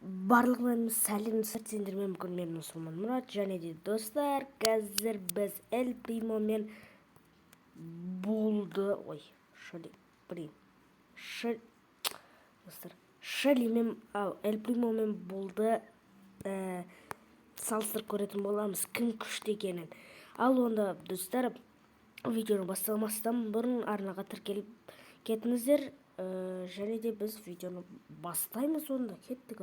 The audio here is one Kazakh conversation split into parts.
Барлығын сәлем сендермен бүгін мен Мұсылман Мұрат және де достар, қазір біз Эль Примомен болды. Шалимен Эль Примомен болды салыстырып көретін боламыз, кім күшті екенін. Ал онда достар, видеоны бастамастан бұрын арнаға тіркеліп кетіңіздер, және де біз видеоны бастаймыз. Онда кеттік.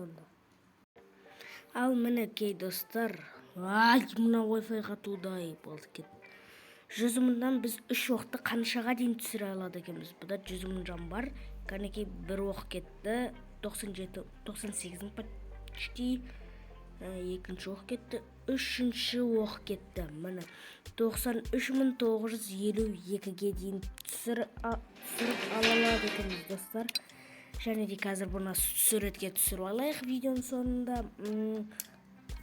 Ал мінекей достар, мына Wi-Fi қатудай болды кет. 100 мыңнан біз 3 оқты қаншаға дейін түсіре алады екенбіз. Бұда 100 мың жан бар. Кәнекей бір оқ кетті. 98 почти. Екінші оқ кетті. Үшінші оқ кетті. Міне 93.952-ге дейін түсіріп алалады екенбіз достар. Және де қазір бұны суретке түсіріп алайық видеоның соңында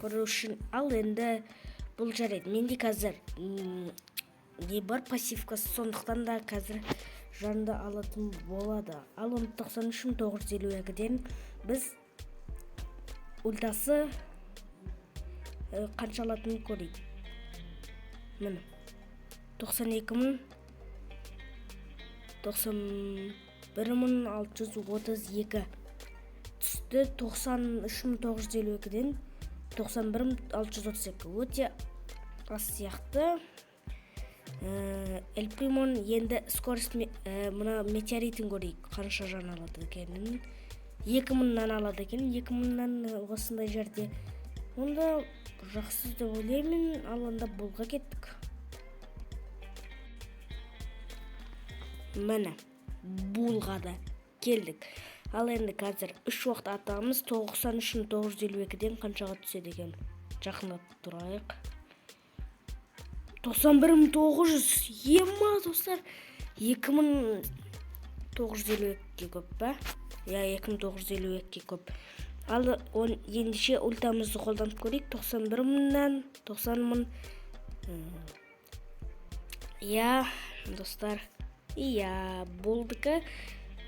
көру үшін. Ал енді бұл жарайды. Менде қазір не бар, пассивкасы, сондықтан да қазір жанды алатын болады. Ал 93.952-ден біз ультасы қанша алатынын көрейік. Міне 92.000, 91.632 түсті. 93.952-ден 91.632 өте аз сияқты. Эль Примон енді скорость мұна метеоритін көрейік, қанша жан алады екенін. 2000-нан алады екен. 2000-нан осындай жерде. Онда жақсы деп ойлаймын. Ал онда бұлға кеттік. Міне бұлға да келдік. Ал енді қазір 3 уақыт атамыз 93.952-ден қаншаға түседі екен. Жақындап тұрайық. 91.900. Ема достар, 2952-ге көп па? 2952-ге көп. Ал ендеше ультамызды қолданып көрейік. 91.000-нан 90.000. Достар, болдықы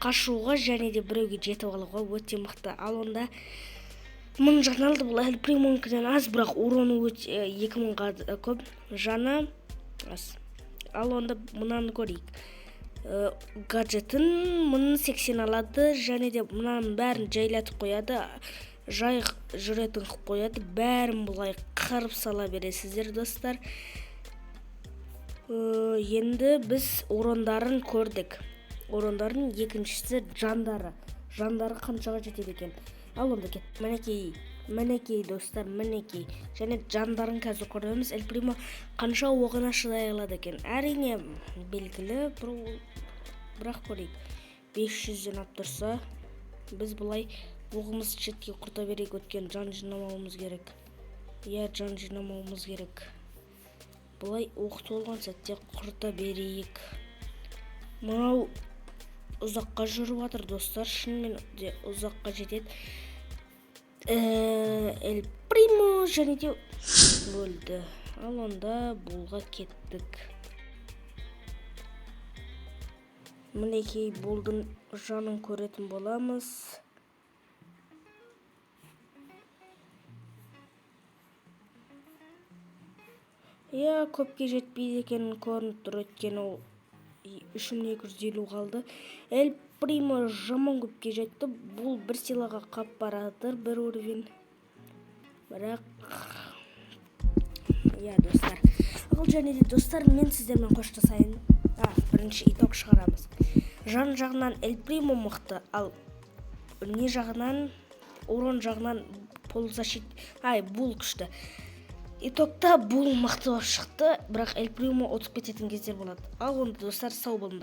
қашуға және де біреуге жетіп алуға өте мықты. Ал онда 1000 жан алды. Бұл Эль Примонкіден аз, бірақ уроны өте 2000-ға көп, жаны аз. Ал онда мұнаны көрейік. Гаджетін 1080 алады, және де мұнаның бәрін жайлатып қояды, жай жүретін қып қояды. Бәрін бұлай қырып сала бересіздер достар. Енді біз урондарын көрдік. Урондардың екіншісі жандары. Жандары қаншаға жетеді екен. Ал онда кет. Мінекей достар, мінекей. Және жандарын қазір көреміз. Эль Примо қанша оғына шыдай алады екен. Әрине белгілі, бірақ көрейік. 500-ден ап тұрса, біз бұлай оғымыз шетке құрта берейік. Өткен жан жинамауымыз керек. Жан жинамауымыз керек. Бұлай оқты олған сәтте құрта берейік. Мынау ұзаққа жүріп атыр достар. Шынымен де ұзаққа жетеді. Эль Примо және де өлді. Ал онда бұлға кеттік. Мінекей бұлдың жанын көретін боламыз. Көпке жетпейді екен көрініп тұр. Өткен ол 3250 қалды. Эль Примо жаман көпке жетті. Бұл бір силаға қап барадыр, бір уровень. Бірақ достар. Ал және де достар, мен сіздермен қоштасайын. Бірінші итог шығарамыз. Жан жағынан Эль Примо мықты, ал не жағынан, урон жағынан бұл күшті. Итогта бұл мықты шықты, бірақ Эль Примо ұтып кететін кездер болады. Ал онда достар, сау болыңдар.